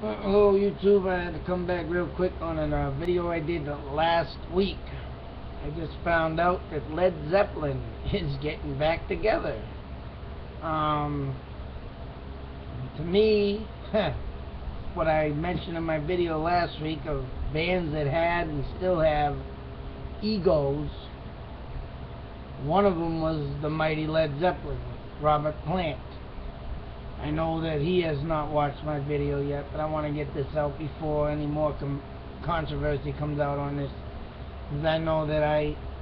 Hello YouTube, I had to come back real quick on a video I did last week. I just found out that Led Zeppelin is getting back together. To me, what I mentioned in my video last week of bands that had and still have egos, one of them was the mighty Led Zeppelin, Robert Plant. I know that he has not watched my video yet, but I want to get this out before any more controversy comes out on this. Because I know that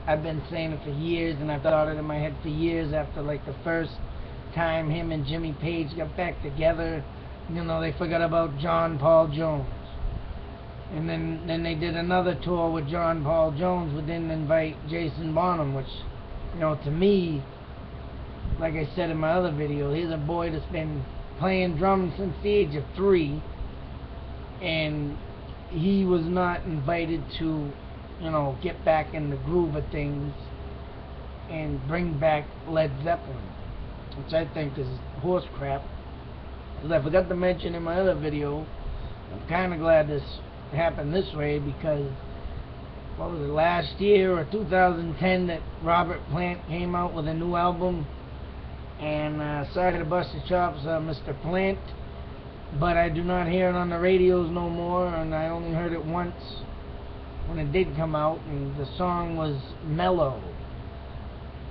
I've been saying it for years, and I've thought it in my head for years after like the first time him and Jimmy Page got back together. You know, they forgot about John Paul Jones. And then they did another tour with John Paul Jones, but didn't invite Jason Bonham, which, you know, to me, like I said in my other video, he's a boy that's been playing drums since the age of 3, and he was not invited to, you know, get back in the groove of things and bring back Led Zeppelin, which I think is horse crap. Because I forgot to mention in my other video, I'm kind of glad this happened this way, because what was it, last year or 2010 that Robert Plant came out with a new album. And sorry to bust your chops, Mr. Plant, but I do not hear it on the radios no more, and I only heard it once when it did come out, and the song was mellow.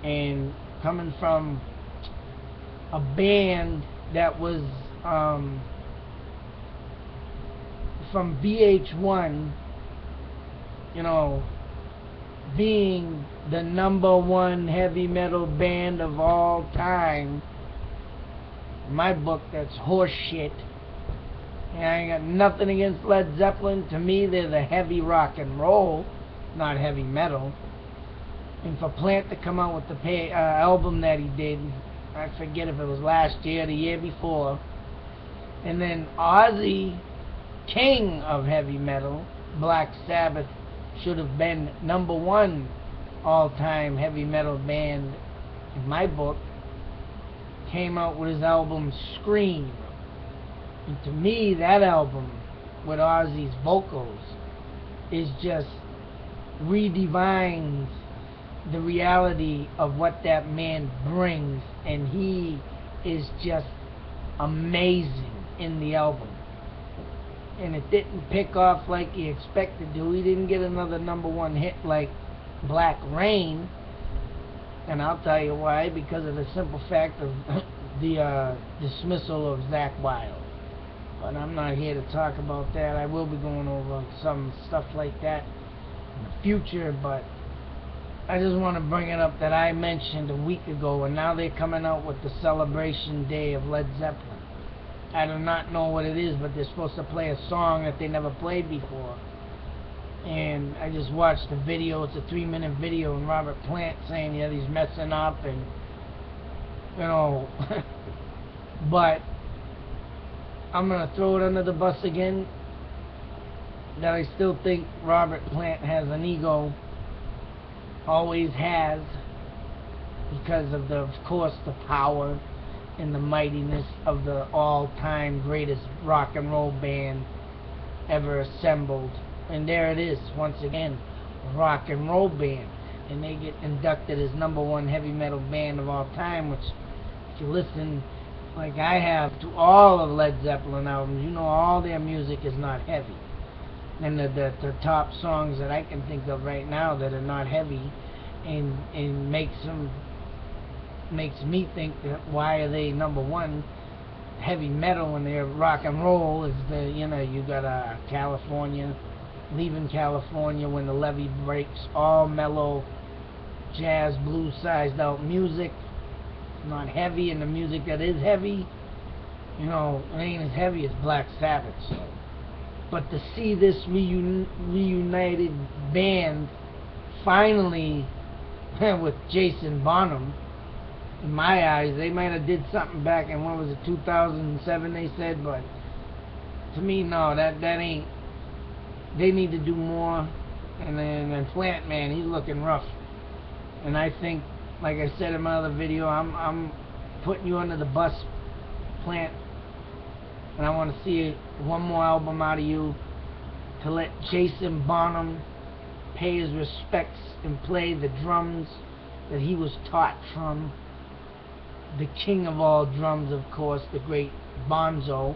And coming from a band that was from VH1, you know, being the #1 heavy metal band of all time, in my book, that's horse shit. And I ain't got nothing against Led Zeppelin. To me, they're the heavy rock and roll, not heavy metal. And for Plant to come out with the album that he did, I forget if it was last year or the year before, and then Ozzy, king of heavy metal, Black Sabbath, should have been #1 all-time heavy metal band in my book, came out with his album Scream. And to me, that album with Ozzy's vocals is just redefines the reality of what that man brings, and he is just amazing in the album. And it didn't pick off like he expected to. He didn't get another #1 hit like Black Rain, and I'll tell you why, because of the simple fact of the dismissal of Zakk Wylde. But I'm not here to talk about that. I will be going over some stuff like that in the future, but I just want to bring it up that I mentioned a week ago, and now they're coming out with the celebration day of Led Zeppelin. I do not know what it is, but they're supposed to play a song that they never played before. And I just watched the video. It's a 3-minute video, and Robert Plant saying, yeah, he's messing up, and, you know, but I'm going to throw it under the bus again, that I still think Robert Plant has an ego, always has, because of of course, the power and the mightiness of the all-time greatest rock and roll band ever assembled. And there it is, once again, rock and roll band, and they get inducted as #1 heavy metal band of all time, which, if you listen like I have to all of Led Zeppelin albums, you know all their music is not heavy. And the top songs that I can think of right now that are not heavy and makes me think that why are they #1 heavy metal when they're rock and roll is the, you know, you got California, Leaving California When the Levee Breaks, all mellow jazz blues sized out music, not heavy. And the music that is heavy, you know, it ain't as heavy as Black Sabbath. So, but to see this reunited band finally with Jason Bonham, in my eyes, they might have did something back in, what was it, 2007 they said, but to me, no, that ain't, they need to do more. And then Plant, man, he's looking rough. And I think, like I said in my other video, I'm putting you under the bus, Plant. and I want to see one more album out of you, to let Jason Bonham pay his respects and play the drums that he was taught from the king of all drums, of course, the great Bonzo,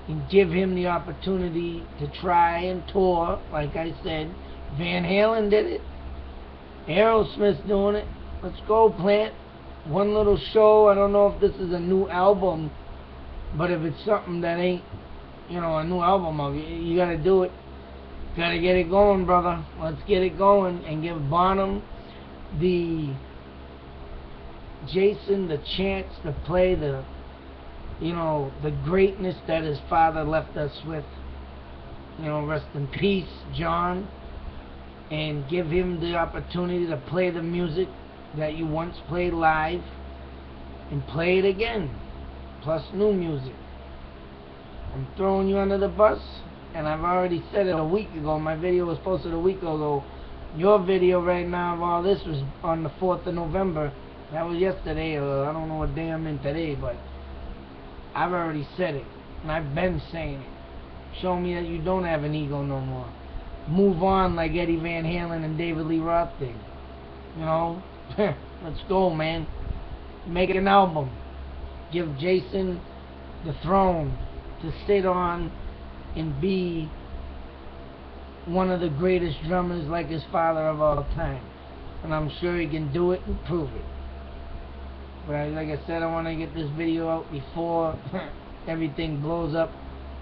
and give him the opportunity to try and tour. Like I said, Van Halen did it, Aerosmith's doing it. Let's go, Plant. One little show. I don't know if this is a new album, but if it's something that ain't, a new album of you gotta do it. Gotta get it going, brother. Let's get it going and give Bonham Jason the chance to play the greatness that his father left us with. Rest in peace, John. And give him the opportunity to play the music that you once played live, and play it again, plus new music. I'm throwing you under the bus, and I've already said it a week ago. My video was posted a week ago. Your video right now of all this was on the 4th of November. That was yesterday, or I don't know what day I'm in today, but I've already said it, and I've been saying it. Show me that you don't have an ego no more. Move on like Eddie Van Halen and David Lee Roth did. Let's go, man. Make an album. Give Jason the throne to sit on and be one of the greatest drummers like his father of all time. And I'm sure he can do it and prove it. But like I said, I want to get this video out before everything blows up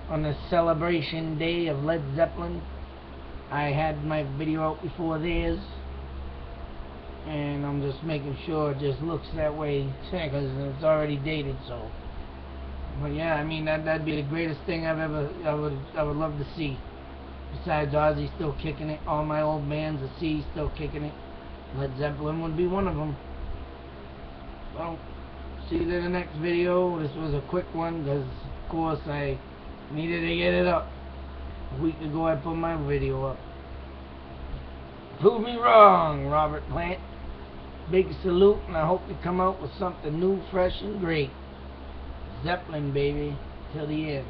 on the celebration day of Led Zeppelin. I had my video out before theirs, and I'm just making sure it just looks that way because it's already dated. So, but yeah, I mean that'd be the greatest thing I would love to see. Besides Ozzy still kicking it, all my old bands, the Sea still kicking it. Led Zeppelin would be one of them. Well, see you in the next video. This was a quick one because, of course, I needed to get it up. A week ago I put my video up. Prove me wrong, Robert Plant. Big salute, and I hope you come out with something new, fresh, and great. Zeppelin, baby, till the end.